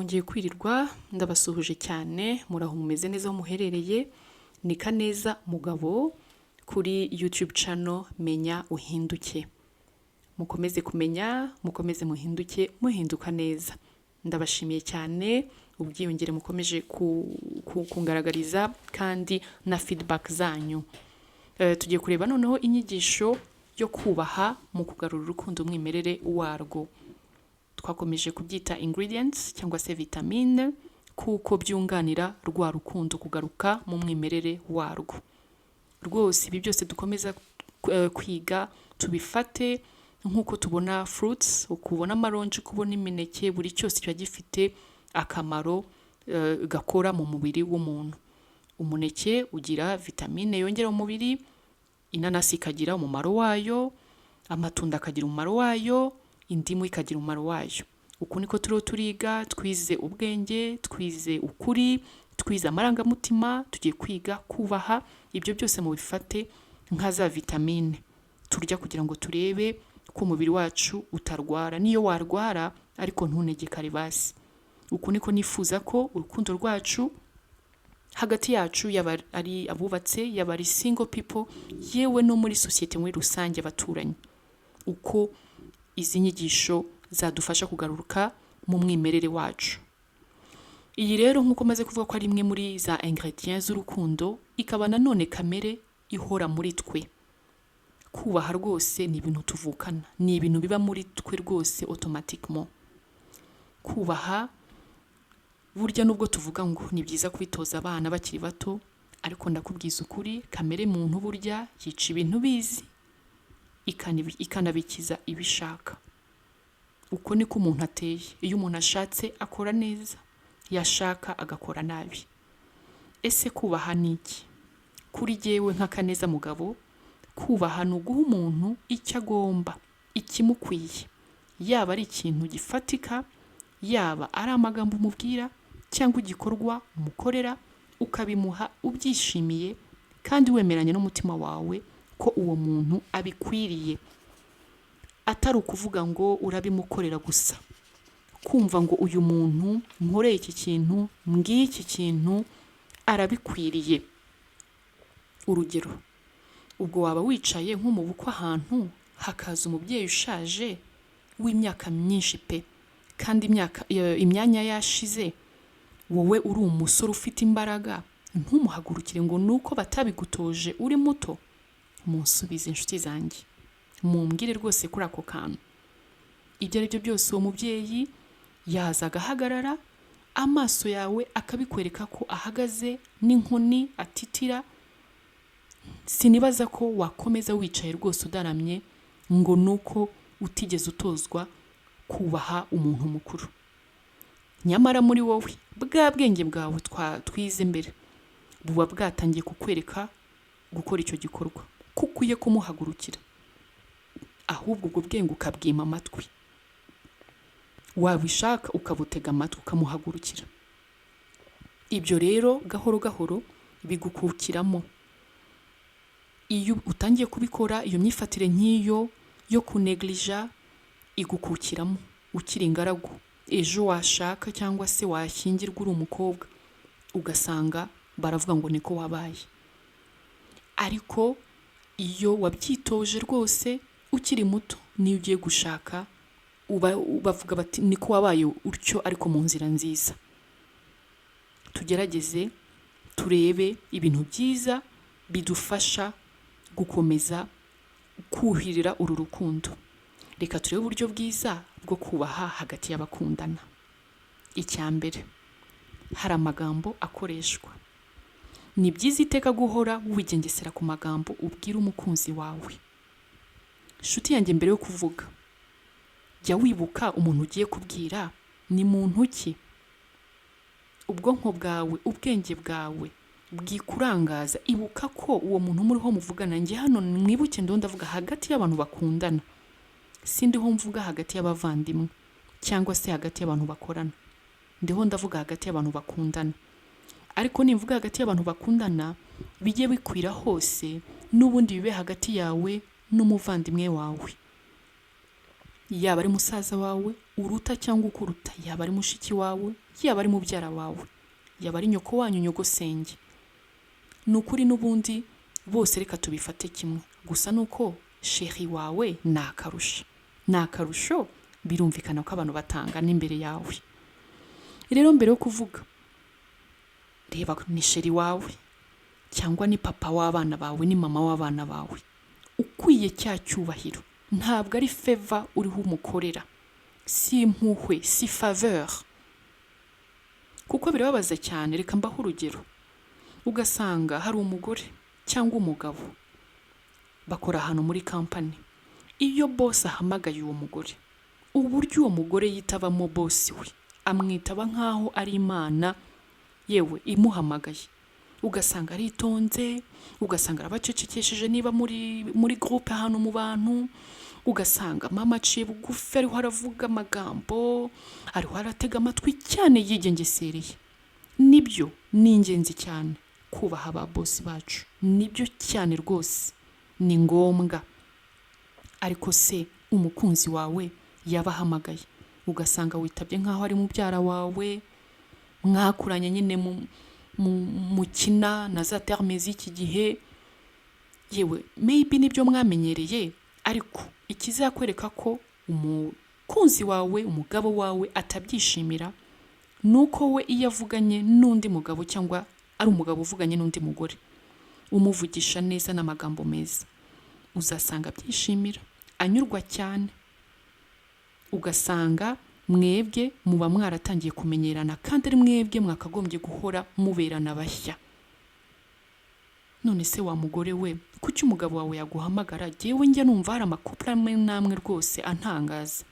mwongeye kwirirwa ndabasuhuje cyane muraho mumeze neza aho muherereye ni Kaneza Mugabo kuri YouTube channel Menya Uhinduke. Mukomeze kumenya, mukomeze muhinduke, muhinduka neza. Ndabashimiye cyane ubwiyongere mukomeje kungaragariza kandi na feedback zanyu. Tugiye kureba noneho inyigisho yo kubaha mu kugarura urukundo umwimerere warwo. Twakomeje kubyita ingredients cyangwa se vitamine kuko byunganira rwa rukundo kugaruka mu mwimerere warwo. Rwose ibi byose dukomeza kwiga tubifate nkuko tubona fruits, ukubona amaronji, kubona imineke, buri cyose kiba gifite akamaro gakora mu mubiri w'umuntu. Umuneke ugira vitamine yongera mu mubiri, inanasi ikagira umumaro wayo, amatunda akagira umumaro wayo, indimu ikagira umumaro wayo. Uko niko turiga, twize ubwenge, twize ukuri, twize amarangamutima, tugiye kwiga kubaha. Ibyo byose mu bifate nka za vitamine turya kugira ngo turebe ko umubiri wacu utarwara. Niyo warwara ariko ntunegekare basi. Uko niko nifuza ko urukundo rwacu hagati yacu yaba ari abubatse, yaba ari single people, yewe no muri societe muri rusange abaturanyi. Uko izi nyigisho zadufasha kugaruka mu mwimerere wacu. Iyi rero nkuko maze kuvuga ko ari imwe muri za ingredients z'urukundo, ikaba nanone kamere ihora muri twe. Kubaha rwose ni ibintu tuvukana, ni ibintu biba muri twe rwose automatiquement. Kubaha burya nubwo tuvuga ngo ni byiza kwitoza abana bakiri bato, ariko ndakubwiza ukuri kamere muntu burya yica ibintu bizi ikanabikiza ibishaka. Uko niko umuntu ateye. Iyo umuntu ashatse akora neza, yashaka agakora nabi. Ese kubaha ni iki? Kuri jyewe nka Kaneza Mugabo, kubaha ni uguha umuntu icyo agomba, ikimukwiye, yaba ari ikintu gifatika, yaba ari amagambo umubwira cyangwa igikorwa umukorera, ukabimuha ubyishimiye kandi wemeranya n'umutima wawe ko uwo muntu abikwiriye. Atari ukuvuga ngo urabimukorera gusa, kumva ngo uyu muntu nkoreye iki kintu, mbwiye iki kintu arabikwiriye. Urugero, ubwo waba wicaye nko mu bukwe ahantu hakaza umubyeyi ushaje w'imyaka myinshi pe, kandi imyanya yashize, wowe uri umusore ufite imbaraga, ntumuhagurukire ngo nuko batabigutoje uri muto. Munsubize inshuti zanjye, mumbwire rwose kuri ako kantu. Ibyo ari byo byose uwo mubyeyi yaza agahagarara, amaso yawe akabikwereka ko ahagaze n'inkoni atitira. Sinibaza ko wakomeza wicaye rwose udaramye ngo nuko utigeze utozwa kubaha umuntu mukuru. Nyamara muri wowe bwa bwenge bwawe twize mbere buba bwatangiye kukwereka gukora icyo gikorwa, ko ukwiye kumuhagurukira, ahubwo ubwo bwenge ukabwima amatwi. Wabishaka ukabutega amatwi ukamuhagurukira. Ibyo rero gahoro gahoro bigukukiramo. Iyo utangiye kubikora, iyo myifatire nk'iyo yo kuneglija igukukiramo ukiri ingaragu. Ejo washaka cyangwa se washyingirwa uri umukobwa, ugasanga baravuga ngo niko wabaye. Ariko iyo wabyitoje rwose ukiri muto, niyo ugiye gushaka bavuga bati niko wabaye utyo ariko mu nzira nziza. Tugerageze turebe ibintu byiza bidufasha gukomeza kuhirira uru rukundo. Reka turebe uburyo bwiza bwo kubaha hagati y'abakundana. Icyambere, hari amagambo akoreshwa. Ni byiza iteka guhora wigengesera ku magambo ubwira umukunzi wawe. Shuti yanjye, mbere yo kuvuga, jya wibuka umuntu ugiye kubwira ni muntu ki. Ubwonko bwawe, ubwenge bwawe bwikurangaza. Ibuka ko uwo muntu muriho muvugana. Njye hano mwibuke ndavuga hagati y'abantu bakundana, sindiho mvuga hagati y'abavandimwe cyangwa se hagati y'abantu bakorana. Ndiho ndavuga hagati y'abantu bakundana. Ariko nimvuga hagati y'abantu bakundana, bijye bikwira hose, n'ubundi bibe hagati yawe n'umuvandimwe wawe. Yaba ari musaza wawe uruta cyangwa ukuruta, yaba ari mushiki wawe, yaba ari mubyara wawe, yaba ari nyoko wanyu, nyogosenge. Ni ukuri n'ubundi bose reka tubifate kimwe, gusa nuko sheri wawe ni akarusho, birumvikana ko abantu batangana imbere yawe. Rero mbere yo kuvuga, reba ni sheri wawe cyangwa ni papa w'abana bawe, ni mama w'abana bawe, ukwiye cya cyubahiro. Ntabwo ari favor uriho umukorera, si impuhwe, si faveur. Kuko birababaza cyane. Reka mbaho urugero. Ugasanga hari umugore cyangwa umugabo bakora ahantu muri kampani. Iyo boss ahamagaye uwo mugore, uburyo uwo mugore yitabamo boss we, amwitaba nkaho ari Imana yewe imuhamagaye. Ugasanga aritonze, ugasanga arabacecekesheje niba muri groupe ahantu mu bantu. Ugasanga mama aciye bugufi, ariho aravuga amagambo, ariho aratega amatwi cyane yigengesereye. Nibyo ni ingenzi cyane kubaha aba boss bacu, nibyo cyane rwose, ni ngombwa. Ariko se umukunzi wawe yabahamagaye, ugasanga witabye nkaho ari mubyara wawe, mwakuranye nyine mukina na za terme z'iki gihe, yewe maybe nibyo mwamenyereye, ariko ikizakwereka ko umukunzi wawe, umugabo wawe atabyishimira, nuko we iyo avuganye n'undi mugabo cyangwa ari umugabo uvuganye n'undi mugore, umuvugisha neza n'amagambo meza, uzasanga byishimira, anyurwa cyane. Ugasanga mwebwe muba mwaratangiye kumenyerana, kandi ari mwebwe mwakagombye guhora muberana bashya. None se wa mugore we, kuki umugabo wawe yaguhamagara? Jewe njya numva hari amakupla namwe rwose antangaza.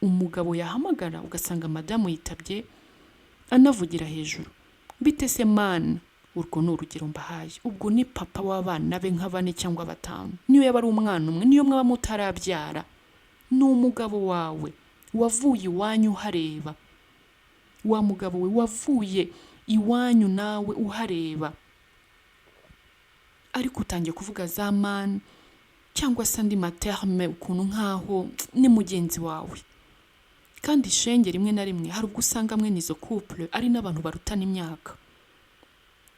Umugabo yahamagara ugasanga madamu yitabye anavugira hejuru. Bite se man? Urwo ni urugero mbahaye. Ubwo ni papa w'abana be nka 4 cyangwa 5. Niyo yaba ari umwana umwe, niyo mwaba mutarabyara, ni umugabo wawe wavuye iwanyu uhareba. Wa mugabo we wavuye iwanyu nawe uhareba. Ariko utangiye kuvuga za man cyangwa se andi materme ukuntu nkaho ni mugenzi wawe. Kandi shenge rimwe na rimwe hari ubwo usanga mwe nizo couple ari n'abantu barutana imyaka.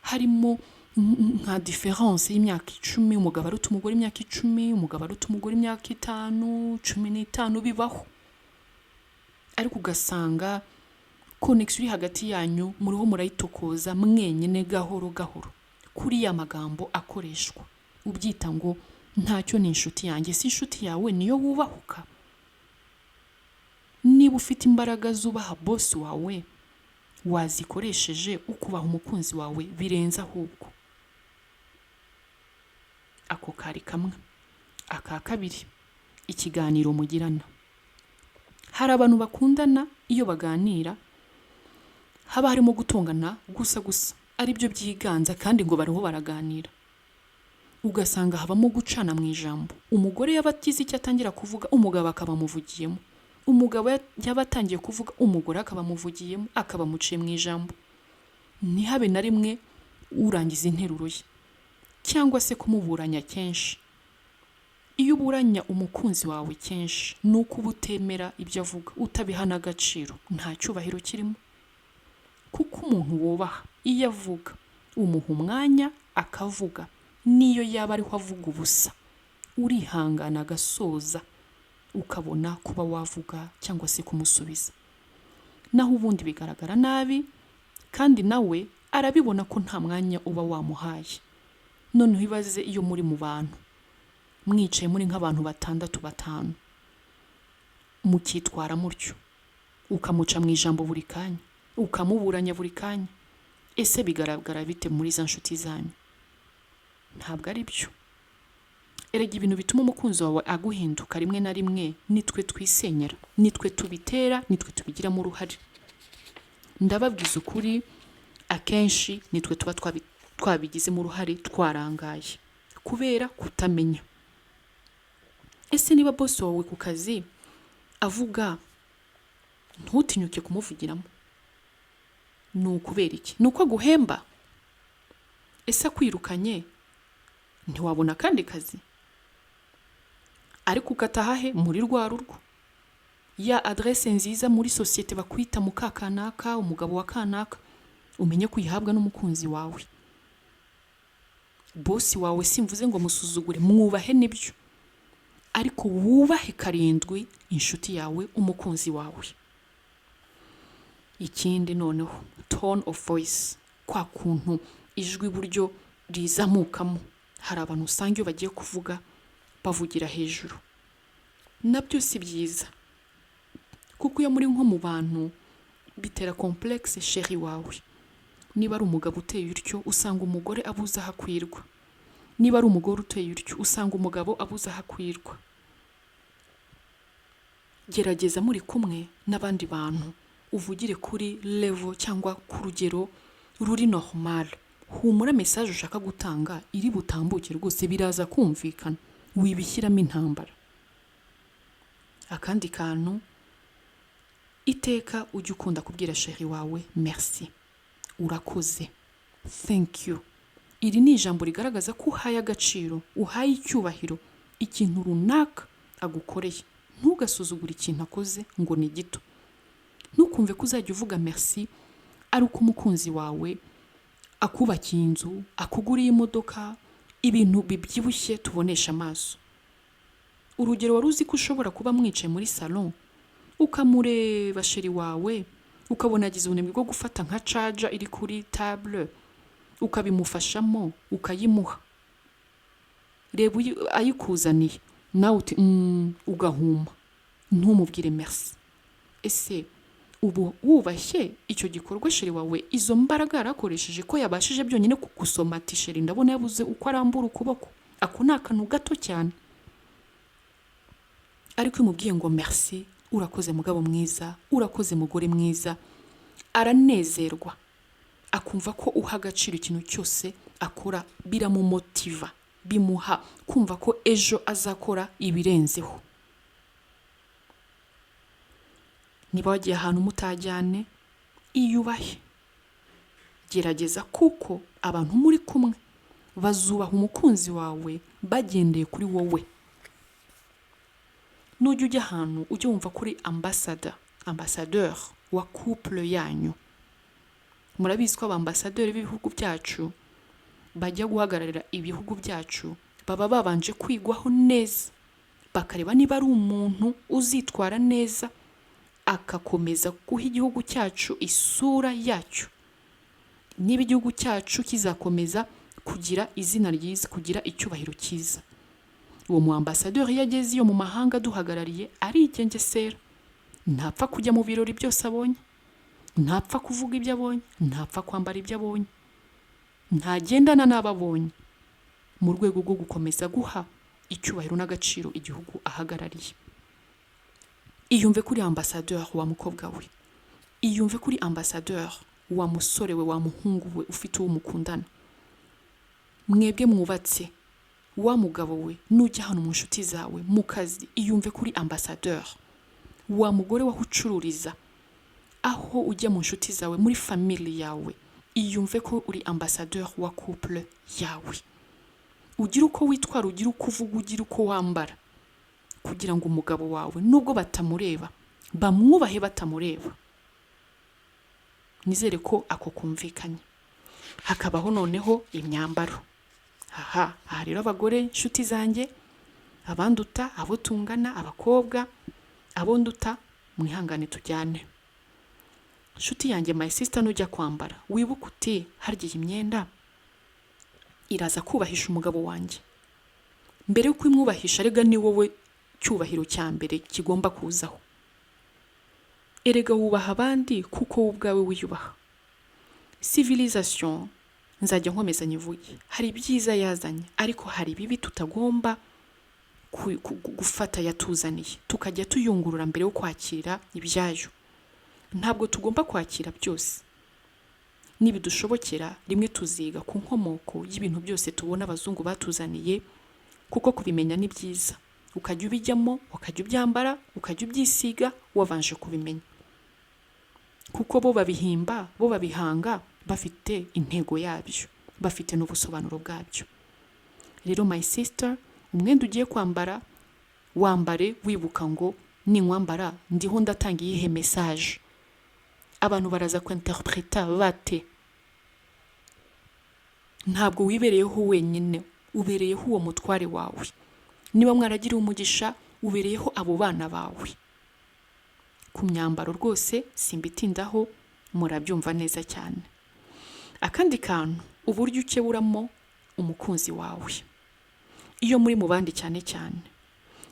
Harimo nka difference y'imyaka 10, umugabo aruta umugore imyaka 10, umugabo aruta umugore imyaka 5, 15 bibaho. Ariko ugasanga connection iri hagati yanyu muriho murayitokoza mwenyine gahoro gahoro. Kuri ya magambo akoreshwa, ubyita ngo ntacyo ni inshuti yanjye. Si inshuti yawe, niyo wubahuka. Niba ufite imbaraga zubaha boss wawe, wazikoresheje ukubaha umukunzi wawe birenze ahubwo. Ako kari kamwe. Aka kabiri, ikiganiro mugirana. Hari abantu bakundana iyo baganira haba harimo gutongana gusa ari byo byiganza, kandi ngo bariho baraganira. Ugasanga habamo gucana mu ijambo. Umugore yabagize icyo atangira kuvuga, umugabo akaba muvugiyemo. Umugabo yabatangiye kuvuga, umugore akaba muvugiyemo, akaba muciye mu ijambo. Ntihabe na rimwe urangiza interuro ye cyangwa se kumuburanya kenshi. Iyo uburanya umukunzi wawe kenshi, nuko ubutemera ibyo avuga, utabihana agaciro, nta cyubahiro kirimo. Kuko umuntu wubaha iyo avuga umuha umwanya akavuga, niyo yaba ariho avuga ubusa, urihangana agasoza, ukabona kuba wavuga cyangwa se kumusubiza. Naho ubundi bigaragara nabi, kandi nawe arabibona ko nta mwanya uba wamuhaye. None ibaze iyo muri mu bantu, mwicaye muri nk'abantu 6-5, mukitwara mutyo, ukamuca mu ijambo buri kanya, ukamuburanya buri kanya. Ese bigaragara bite muri za nshuti zanyu? Ntabwo ari byo. Erega ibintu bituma umukunzi wawe aguhinduka rimwe na rimwe, nitwe twisenyera, nitwe tubitera, nitwe tubigiramo uruhare. Ndababwiza ukuri, akenshi nitwe tuba twabigizemo uruhare, twarangaye kubera kutamenya. Ese niba boss wawe ku kazi avuga, ntutinyuke kumuvugiramo, ni ukubera iki? Ni uko aguhemba? Ese akwirukanye ntiwabona kandi kazi? Ariko ugataha he? Muri rwa rugo. ya adresse nziza muri sosiyete bakwita mukakanaka, umugabo wa kanaka, umenye kuyihabwa n'umukunzi wawe. Bosi wawe simvuze ngo musuzugure, mwubahe nibyo, ariko wubahe karindwi inshuti yawe, umukunzi wawe. Ikindi noneho, tone of voice, kwa kuntu ijwi buryo rizamukamo. Hari abantu usanga iyo bagiye kuvuga bavugira hejuru, nabyo si byiza, kuko iyo muri nko mu bantu bitera complexe chéri wawe. Niba ari umugabo uteye utyo usanga umugore abuza hakwirwa, niba ari umugore uteye utyo usanga umugabo abuza hakwirwa. Gerageza muri kumwe n'abandi bantu uvugire kuri level cyangwa ku rugero ruri normal. Humura message ushaka gutanga iri butambuke rwose, biraza kumvikana, wibishyiramo intambara. Akandi kantu, iteka ujye ukunda kubwira chéri wawe merci, urakoze, thank you. Iri ni ijambo rigaragaza ko uhaye agaciro, uhaye icyubahiro ikintu runaka agukoreye. Ntugasuzugure ikintu akoze ngo ni gito. Ntukumve ko uzajya uvuga merci ari uko umukunzi wawe akubakiye inzu, akuguriye imodoka, ibintu bibyibushye tubonesha amaso. Urugero, wari uzi ko ushobora kuba mwicaye muri salon ukamureba chéri wawe, ukabona agize ubunebwe bwo gufata nka charger iri kuri table, ukabimufashamo ukayimuha, reba ayikuzaniye nawe uti ugahuma, ntumubwire merci. Ese ubu wubashye icyo gikorwa chéri wawe, izo mbaraga yarakoresheje ko yabashije byonyine kugusoma ati chéri ndabona yabuze uko arambura ukuboko, ako ni akantu gato cyane. Ariko umubwiye ngo merci, urakoze mugabo mwiza, urakoze mugore mwiza, aranezerwa, akumva ko uha agaciro ikintu cyose akora, biramumotiva, bimuha kumva ko ejo azakora ibirenzeho. Niba wagiye ahantu mutajyane, iyubahe, gerageza, kuko abantu muri kumwe bazubaha umukunzi wawe bagendeye kuri wowe. Nujya ujya ahantu ujye wumva kuri ambassadeur wa couple yanyu. Murabizi ko abambasaderi b'ibihugu byacu bajya guhagararira ibihugu byacu baba babanje kwigwaho neza, bakareba niba ari umuntu uzitwara neza akakomeza guha igihugu cyacu isura yacyo, niba igihugu cyacu kizakomeza kugira izina ryiza, kugira icyubahiro cyiza. Uwo mu ambassadeur yageze iyo mu mahanga duhagarariye arigengesera, ntapfa kujya mu birori byose abonye, ntapfa kuvuga ibyo abonye, ntapfa kwambara ibyo abonye, ntagendana n'ababonye, mu rwego rwo gukomeza guha icyubahiro n'agaciro igihugu ahagarariye. Iyumve kuri ambassadeur wa mukobwa we, iyumve kuri ambassadeur wa musore we, wa muhungu we ufite uwo mukundana. Mwebwe mwubatse, wa mugabo we nujya hano mu nshuti zawe, mu kazi, iyumve kuri ambassadeur. Wa mugore waho ucururiza, aho ujya mu nshuti zawe, muri family yawe, iyumve ko uri ambassadeur wa couple yawe. Ugira uko witwara, ugira uko uvuga, ugira uko wambara, kugira ngo umugabo wawe nubwo batamureba bamwubahe batamureba. Nizere ko ako kumvikanye. Hakabaho noneho imyambaro. Aha rero abagore nshuti zanjye, abanduta, abo tungana, abakobwa, abo nduta, mwihangane tujyane. Nshuti yanjye, my sister, nujya kwambara wibuke uti harya iyi myenda iraza kubahisha umugabo wanjye. Mbere yuko imwubahisha, rega ni wowe cyubahiro cya mbere kigomba kuzaho. Erega wubaha abandi kuko wowe ubwawe wiyubaha. Civilisation nzajya nkomeza nyivuge, hari ibyiza yazanye, ariko hari ibibi tutagomba gufata yatuzaniye, tukajya tuyungurura mbere yo kwakira ibyayo. Ntabwo tugomba kwakira byose. Nibidushobokera rimwe tuziga ku nkomoko y'ibintu byose tubona abazungu batuzaniye, kuko kubimenya ni byiza. Ukajya ubijyamo, ukajya ubyambara, ukajya ubyisiga wabanje kubimenya, kuko bo babihimba, bo babihanga bafite intego yabyo, bafite n'ubusobanuro bwabyo. Rero my sister, umwenda ugiye kwambara wambare wibuka ngo ninkwambara ndiho ndatanga iyihe message, abantu baraza kwinterpreta bate? Ntabwo wibereyeho wenyine, ubereyeho uwo mutware wawe. Niba mwaragiriye umugisha, ubereyeho abo bana bawe. Ku myambaro rwose simbitindaho, murabyumva neza cyane. Akandi kantu, uburyo ukeburamo umukunzi wawe. Iyo muri mu bandi cyane cyane,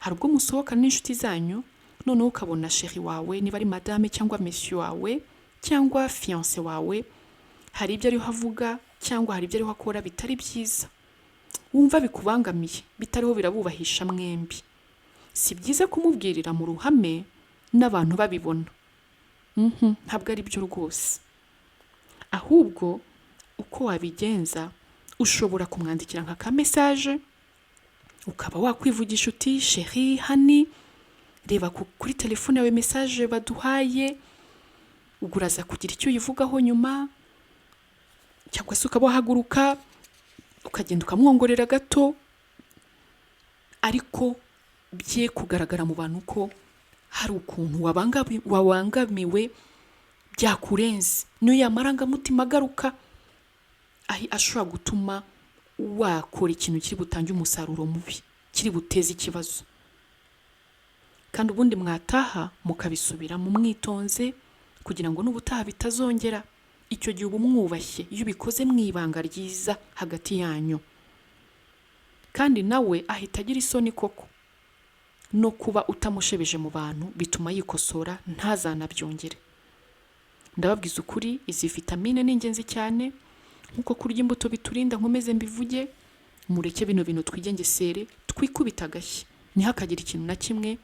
hari ubwo musohokana n'inshuti zanyu, noneho ukabona chéri wawe, niba ari madame cyangwa monsieur wawe cyangwa fiancé wawe, hari ibyo ariho avuga cyangwa hari ibyo ariho akora bitari byiza, wumva bikubangamiye, bitariho birabubahisha mwembi. Si byiza kumubwirira mu ruhame n'abantu babibona. Ntabwo ari byo rwose. Ahubwo uko wabigenza, ushobora kumwandikira nka message, ukaba wakwivugisha uti chéri, hani, reba kuri telefone yawe message baduhaye, uguraza kugira icyo uyivugaho nyuma, cyangwa se ukaba wahaguruka ukagenda ukamwongorera gato, ariko bye kugaragara mu bantu ko hari ukuntu wabangamiwe byakurenze. Niyo yamarangamutima agaruka, ashobora gutuma wakora ikintu kiri butange umusaruro mubi, kiri buteze ikibazo. Kandi ubundi mwataha mukabisubira mu mwitonze kugira ngo n'ubutaha bitazongera. Icyo gihe uba umwubashye iyo ubikoze mu ibanga ryiza hagati yanyu. Kandi nawe ahita agira isoni koko no kuba utamushebeje mu bantu, bituma yikosora ntazanabyongere. Ndababwiza ukuri, izi vitamine ni ingenzi cyane, nkuko kurya imbuto biturinda nkomeze mbivuge. Mureke bino bintu twigengesere, twikubita agashyi, ntihakagira ikintu na kimwe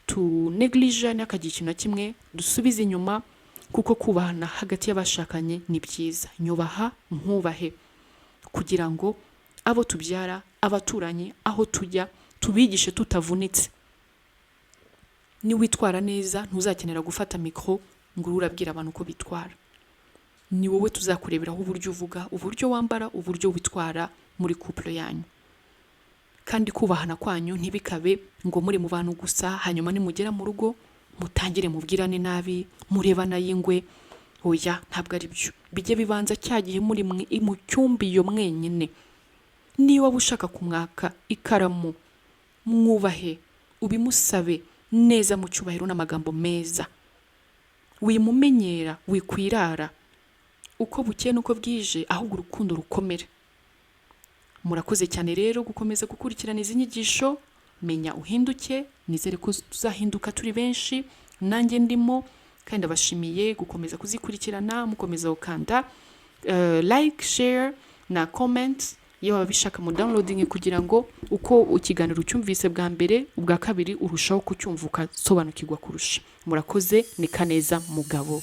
tuneglige, ntihakagira ikintu na kimwe dusubize inyuma, kuko kubahana hagati y'abashakanye ni byiza. Nyubaha nkubahe, kugira ngo abo tubyara, abaturanyi, aho tujya, tubigishe tutavunitse. Ni witwara neza, ntuzakenera gufata mikro ngo urabwira abantu uko bitwara. Ni wowe tuzakureberaho uburyo uvuga, uburyo wambara, uburyo witwara muri couple yanyu. Kandi kubahana kwanyu ntibikabe ngo muri mu bantu gusa, hanyuma nimugera mu rugo mutangire mubwirane nabi, murebana y'ingwe. Oya, ntabwo ari byo. Bijye bibanza cyagihe muri mu cyumba iyo mwenyine. Niba ushaka kumwaka ikaramu, mwubahe, ubimusabe neza mu cyubahiro n'amagambo meza. Wimumenyera, wikwirara. Uko bukeye nuko bwije, ahubwo urukundo rukomere. Murakoze cyane rero gukomeza gukurikirana izi nyigisho. Menya uhinduke, nizere ko tuzahinduka turi benshi, nanjye ndimo, kandi abashimiye gukomeza kuzikurikirana, mukomeza gukanda like, share na comment. Iyo wabishaka mu downloading kugira ngo uko ikiganiro ucyumvise bwa mbere, ubwa kabiri urushaho kucyumva ukasobanukirwa kurusha. Murakoze, ni Kaneza Mugabo.